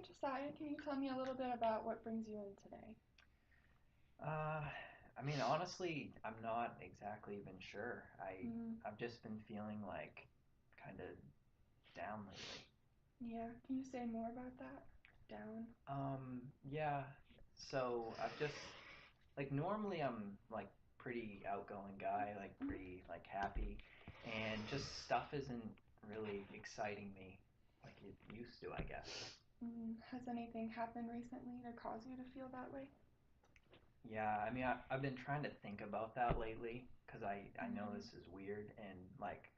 Josiah, can you tell me a little bit about what brings you in today? Uh, I mean, honestly, I'm not exactly even sure. Mm, I've just been feeling like kind of down lately. yeah, can you say more about that? Down. Yeah. So I've just like normally I'm like pretty outgoing guy, like Mm, pretty like happy, and just stuff isn't really exciting me like it used to, I guess. Has anything happened recently to cause you to feel that way? Yeah, I mean, I've been trying to think about that lately because I know Mm, this is weird and like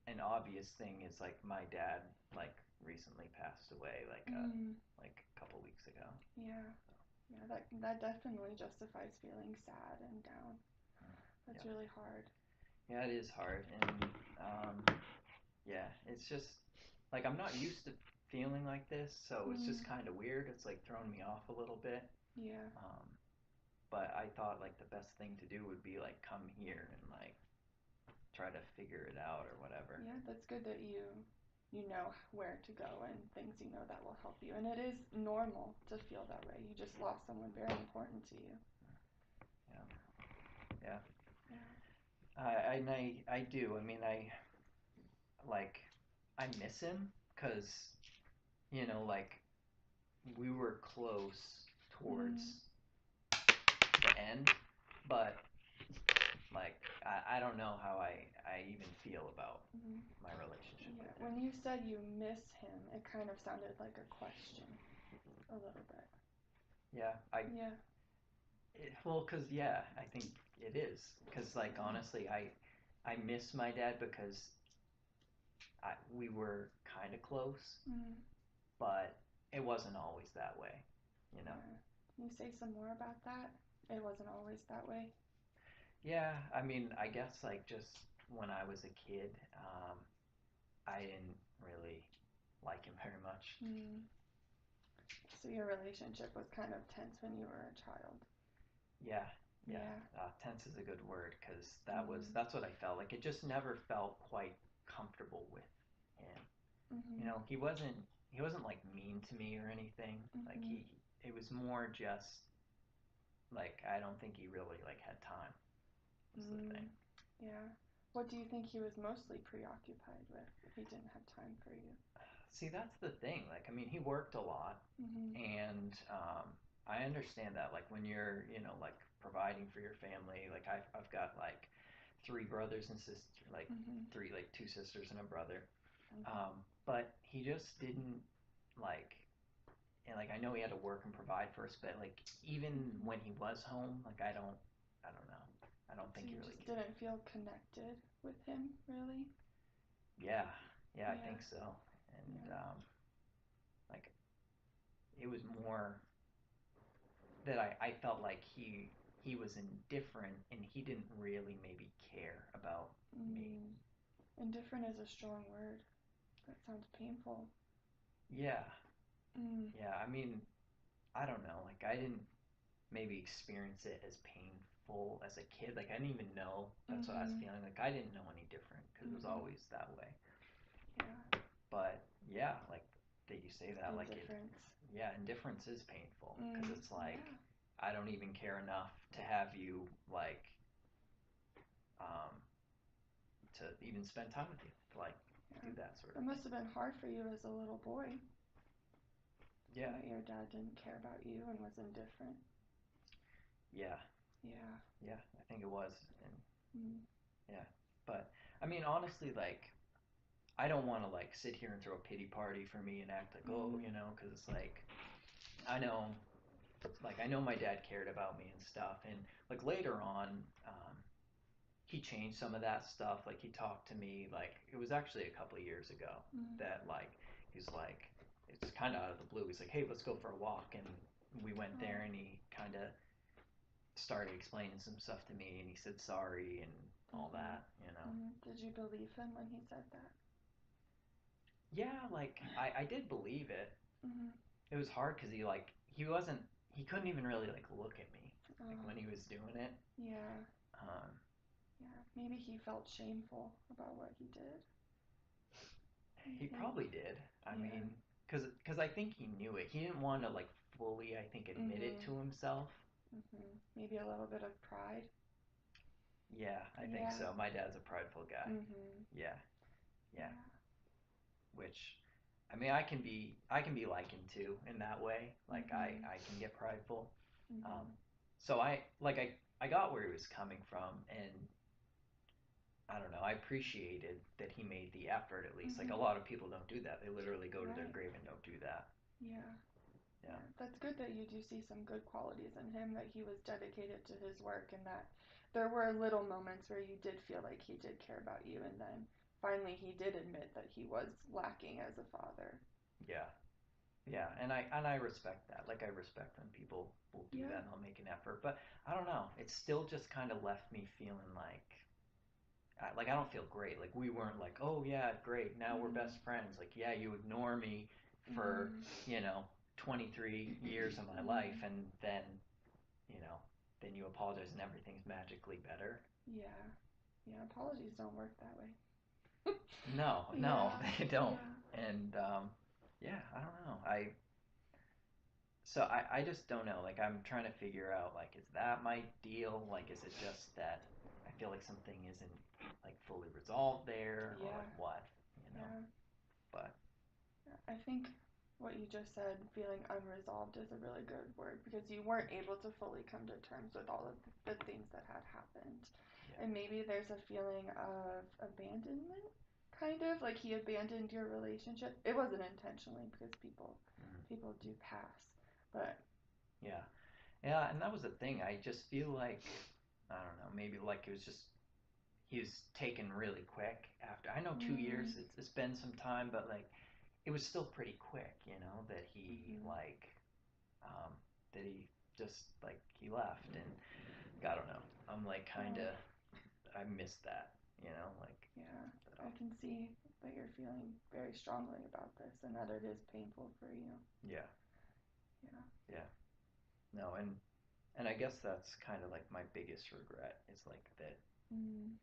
an obvious thing is like my dad like recently passed away mm, like a couple weeks ago. yeah, yeah, that definitely justifies feeling sad and down. That's Yeah, really hard. yeah, it is hard, and yeah, it's just like I'm not used to feeling like this, so it's Mm, just kind of weird. It's like throwing me off a little bit. yeah, Um, but I thought like the best thing to do would be like come here and like try to figure it out or whatever. yeah, that's good that you know where to go and things you know that will help you. And it is normal to feel that way. You just lost someone very important to you. Yeah, yeah. Yeah. I do. I mean, like I miss him because like we were close Mm, towards the end, but like I don't know how I even feel about mm. my relationship Yeah, with him. when you said you miss him, it kind of sounded like a question a little bit. Yeah, Yeah. well, cause yeah, I think it is, cause like Yeah. honestly, I miss my dad because we were kind of close, Mm, but it wasn't always that way, you know. yeah. Can you say some more about that? It wasn't always that way. Yeah, I mean, I guess like just when I was a kid, I didn't really like him very much. Mm. So your relationship was kind of tense when you were a child. Yeah, yeah. Yeah. Tense is a good word because Mm. that's what I felt like. It just never felt quite comfortable with him. You Mhm. know, he wasn't like mean to me or anything. Like Mhm. it was more just like I don't think he really like had time. Was the thing. Mm. Yeah. What do you think he was mostly preoccupied with if he didn't have time for you? See, that's the thing. Like, I mean, he worked a lot, Mhm. and I understand that. Like, when you're, like providing for your family. Like, I've got like three brothers and sisters, like Mhm. two sisters and a brother. Mhm. But he just didn't like, and like I know he had to work and provide for us, but like even Mhm. when he was home, like I don't know. I don't So think he you really just cared. didn't feel connected with him, really? Yeah, yeah, I Yeah. think so. And Yeah. like it was more that I felt like he was indifferent and he didn't really maybe care about me. Mm. Indifferent is a strong word. That sounds painful. Yeah, Mm. yeah. I mean, I don't know. Like I didn't maybe experience it as painful as a kid. Like I didn't even know that's what I was Mhm. feeling. Like I didn't know any different because it was Mhm. always that way. Yeah. But yeah, like that you say that, like it, Indifference. yeah, indifference is painful because Mm. it's like Yeah. I don't even care enough to have you like um, to even spend time with you to like do Yeah. that sort of It must thing. have been hard for you as a little boy Yeah, that your dad didn't care about you and was indifferent. yeah, Yeah. yeah. I think it was, and Mm. yeah. But I mean, honestly, like I don't want to like sit here and throw a pity party for me and act like oh, Mm. because it's like I know, like I know my dad cared about me and stuff, and like later on, he changed some of that stuff. Like he talked to me, like it was actually a couple of years ago Mm. that like he's like it's kind of out of the blue. He's like, hey, let's go for a walk, and we went Oh. there, and he kind of started explaining some stuff to me, and he said sorry and all Mhm. that. Mhm. Did you believe him when he said that? Yeah, like I did believe it. Mhm. It was hard because he couldn't even really like look at me like Oh. when he was doing it. Yeah. Um, Yeah. Maybe he felt shameful about what he did. he Maybe. probably did. I Yeah. mean, because I think he knew it. He didn't want to like fully, I think, admit it Mhm. to himself. Maybe a little bit of pride. Yeah, I think Yeah. so. My dad's a prideful guy. Mhm. Yeah, yeah. Yeah. Which, I mean, I can be like him too in that way. Like Mhm. I can get prideful. Um, Mhm. so I got where he was coming from, and I don't know. I appreciated that he made the effort at least. Like a Mhm. lot of people don't do that. They literally go to their Right. grave and don't do that. Yeah. Yeah. Yeah. That's good that you do see some good qualities in him, that he was dedicated to his work, and that there were little moments where you did feel like he did care about you, and then finally he did admit that he was lacking as a father. Yeah. Yeah, and I respect that. Like I respect when people will do Yeah. that and they'll make an effort. But I don't know. It still just kind of left me feeling like I don't feel great. Like we weren't like, oh yeah, great. Now we're Mhm. best friends. Like yeah, you ignore me for Mhm. 23 years of my life, Mhm. and then you apologize and everything's magically better. Yeah. Yeah. Apologies don't work that way. No, no, Yeah. they don't. Yeah. And yeah, I don't know. I just don't know. Like I'm trying to figure out like is that my deal? Like is it just that I feel like something isn't like fully resolved there or Yeah. like what, you know? Yeah. But I think what you just said, feeling unresolved, is a really good word, because you weren't able to fully come to terms with all of the things that had happened. yeah. And maybe there's a feeling of abandonment, kind of like he abandoned your relationship. It wasn't intentionally, because Mhm. people do pass. But Yeah. Yeah, and that was the thing. I just feel like I don't know, maybe like it was just he was taken really quick after. I know 2 years, mm, it's been some time, but like it was still pretty quick, that he mhm. like um that he just like he left and I don't know. I'm like kind Oh, of I miss that, like yeah. that I can see that you're feeling very strongly about this, and that it is painful for you. yeah, Yeah. yeah. No, and I guess that's kind of like my biggest regret is like that Mm,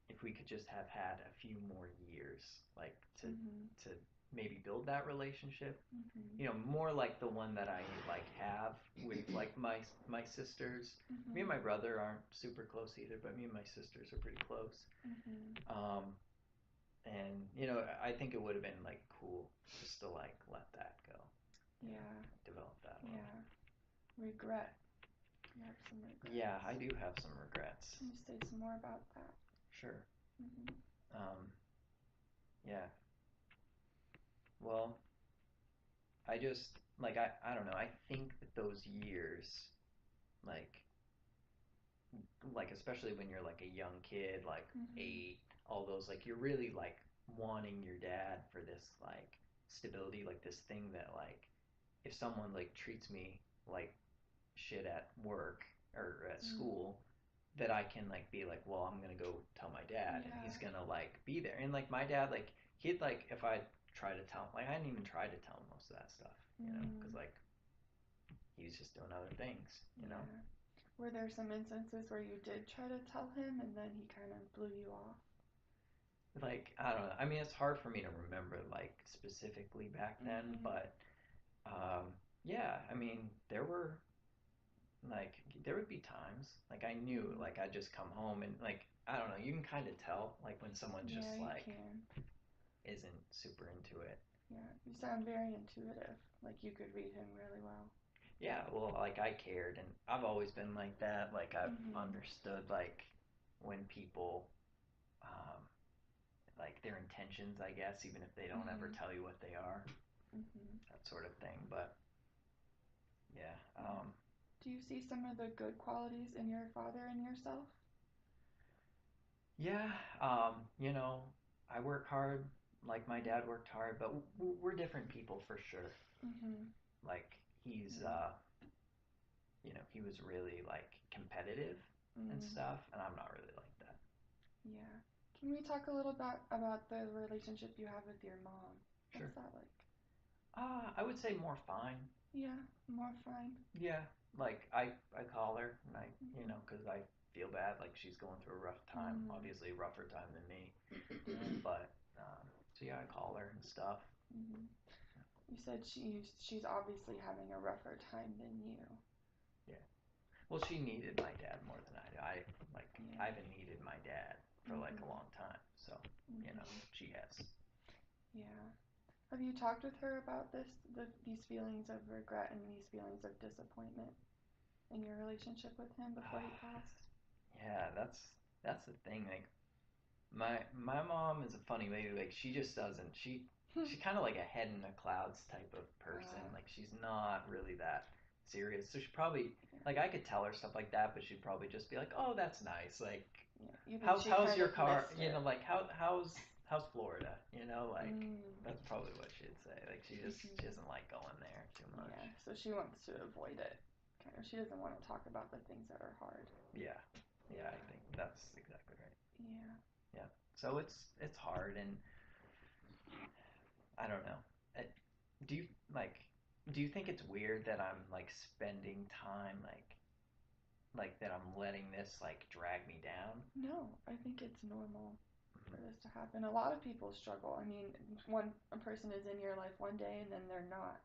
if we could just have had a few more years like mhm. to maybe build that relationship, Mhm. more like the one that I like have with like my sisters. Me and Mhm. my brother aren't super close either, but me and my sisters are pretty close. Mhm. Um, and I think it would have been like cool just to like let that go, Yeah. develop that a little. Yeah. Regret. You have some Yeah, I regrets. do have some regrets. Can you say some more about that? Sure. Mhm. Yeah. Well, I just like I don't know. I think that those years, like especially when you're like a young kid, like Mhm. 8, all those like you're really like wanting your dad for this like stability, like this thing that like if someone like treats me like shit at work or at Mm. school, that I can like be like, well, I'm gonna go tell my dad, and Yeah. he's gonna like be there. And like my dad, like he'd like if I try to tell him, like I didn't even try to tell him most of that stuff, because Mm. like he was just doing other things. Yeah. Were there some instances where you did try to tell him and then he kind of blew you off? Like I don't know. I mean, it's hard for me to remember like specifically back then, Mhm. but yeah. I mean, like there would be times like I knew Mhm. like I'd just come home and like I don't know. You can kind of tell like when someone Yeah, just you like can. isn't super into it. Yeah. You sound very intuitive. Like you could read him really well. Yeah, well, like I cared, and I've always been like that. Like I've Mhm. understood like when people um, like their intentions, I guess, even if they don't ever Mhm. tell you what they are, Mhm. that sort of thing. But yeah, Yeah. Do you see some of the good qualities in your father and yourself? yeah, I work hard, like my dad worked hard, but we're different people for sure. Mhm. Like he's, Yeah. he was really like competitive and Mm. stuff, and I'm not really like that. Yeah. Can we talk a little about the relationship you have with your mom? Sure. What's that like? I would say more fine. Yeah, more fine. Yeah, like I call her and Mhm. because I feel bad, like she's going through a rough time, Mhm. obviously a rougher time than me, Yeah. but so yeah, I call her and stuff. Mhm. You said she's obviously having a rougher time than you. Yeah. Well, she needed my dad more than I do. I Yeah. haven't needed my dad for like a Mhm. long time. So, Mhm. she has. Yeah. Have you talked with her about these feelings of regret and these feelings of disappointment in your relationship with him before he passed? Yeah, that's the thing. Like my mom is a funny lady. Like she just doesn't. She kind of like a head in the clouds type of person. uh, Like she's not really that serious. So she probably yeah. like I could tell her stuff like that, but she'd probably just be like, "Oh, that's nice. Like Yeah. You think she how's kind your of car? missed it? Like how's Florida? Like Mm. that's probably what she'd say. Like Mhm. she doesn't like going there too much. Yeah. So she wants to avoid it. Kind of. She doesn't want to talk about the things that are hard. Yeah. Yeah, I Yeah. think that's exactly right. Yeah. Yeah. So it's hard and I don't know. Uh, Do you like do you think it's weird that I'm like spending time like that I'm letting this like drag me down? No, I think it's normal for Mhm. this to happen. A lot of people struggle. I mean, a person is in your life one day and then they're not.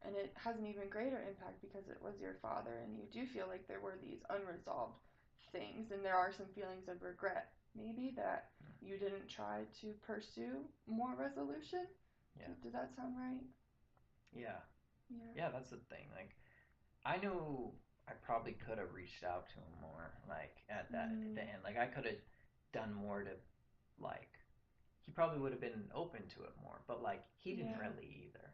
And it has an even greater impact because it was your father and you do feel like there were these unresolved things and there are some feelings of regret maybe that you didn't try to pursue more resolution. Yeah. Does that sound right? Yeah. Yeah. Yeah, that's the thing. Like I knew I probably could have reached out to him more like at the Mm, end. Like I could have done more to like he probably would have been open to it more, but like he didn't yeah. really either,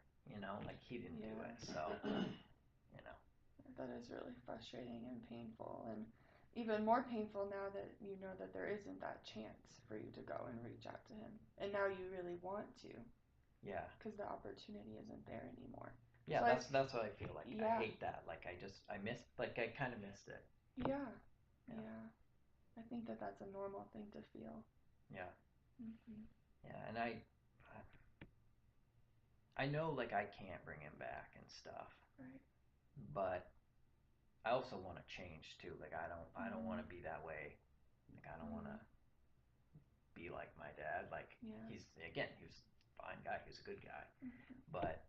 like he didn't do it. Yeah. So, you know. That is really frustrating and painful, and even more painful now that you know that there isn't that chance for you to go and reach out to him. And now you really want to Yeah. because the opportunity isn't there anymore. Yeah, So I, that's what I feel like. I yeah, hate that. Like I missed like I kind of missed it. yeah, Yeah. yeah. I think that that's a normal thing to feel. Yeah. Hmm. Yeah, and I know like I can't bring him back and stuff, Right. but I also want to change too. Like I don't want Hmm. to be that way. Like I don't want to Hmm. be like my dad. Like Yeah. he was a fine guy. He was a good guy, Hmm. but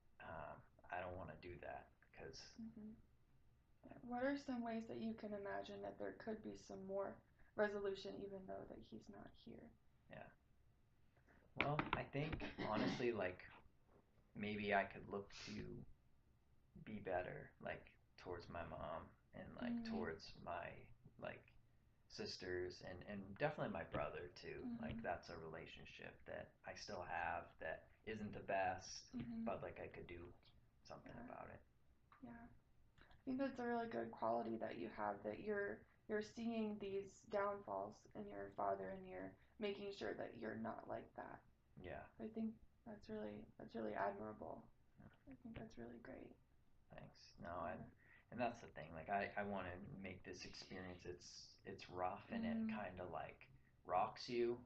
I don't want to do that because Hmm. Yeah. What are some ways that you can imagine that there could be some more resolution even though that he's not here? yeah. Well, I think honestly like maybe I could look to be better like towards my mom and like Mm. towards my like sisters and definitely my brother too. Like Hmm. that's a relationship that I still have that isn't the best, Hmm. but like I could do something Yeah. about it. Yeah. I think that's a really good quality that you have that you're seeing these downfalls in your father and you're making sure that you're not like that. Yeah. I think that's really admirable. I think that's really great. Thanks. No, Yeah. and that's the thing. Like I want to make this experience. It's rough and it Mm, kind of like rocks you,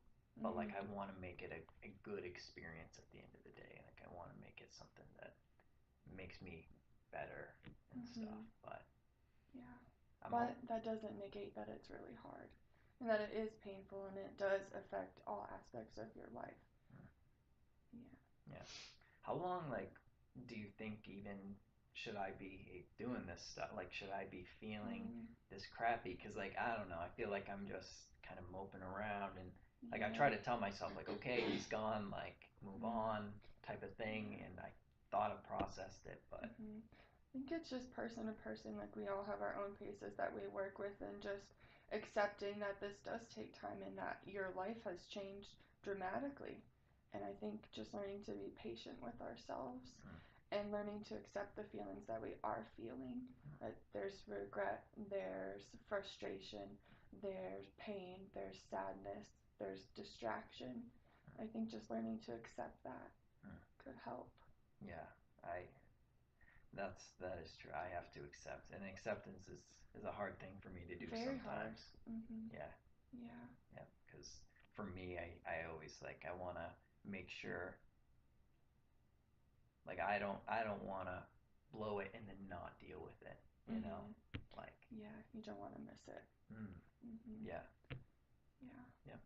but like mm, I want to make it a good experience at the end of the day. Like I want to make it something that makes me better and stuff. mm-hmm. But Yeah. I'm hope. But that doesn't negate that it's really hard and that it is painful and it does affect all aspects of your life. Yeah. Yeah. How long like do you think even should I be doing this stuff? Like should I be feeling Mm, this crappy? Because like I don't know. I feel like I'm just kind of moping around and like I try yeah. to tell myself like okay he's gone like move Mm, on type of thing yeah. and I thought I processed it but Hmm. I think it's just person to person. Like we all have our own paces that we work with, and just accepting that this does take time and that your life has changed dramatically. And I think just learning to be patient with ourselves mm, and learning to accept the feelings that we are feeling. mm, That there's regret, there's frustration, there's pain, there's sadness, there's distraction. I think just learning to accept that mm. could help. Yeah I that is true. I have to accept and acceptance is a hard thing for me to do Very hard. sometimes. Hmm. Yeah. Yeah. Yeah, because for me, I always like I want to make sure like I don't want to blow it and then not deal with it, you know? Hmm. Like, Yeah, you don't want to miss it. mm, Hmm. yeah, Yeah. yeah.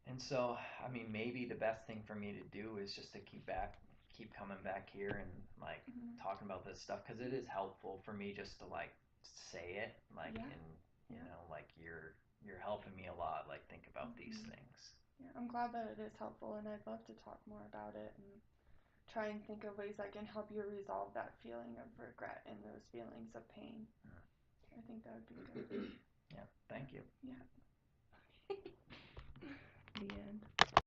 And so, I mean, maybe the best thing for me to do is just to keep coming back here and like Mhm. talking about this stuff because it is helpful for me just to like say it like Yeah. and you Yeah. know like you're helping me a lot like think about these Mhm. things. Yeah. I'm glad that it is helpful, and I'd love to talk more about it and try and think of ways I can help you resolve that feeling of regret and those feelings of pain. Mm. I think that would be good. Yeah, thank you. Yeah.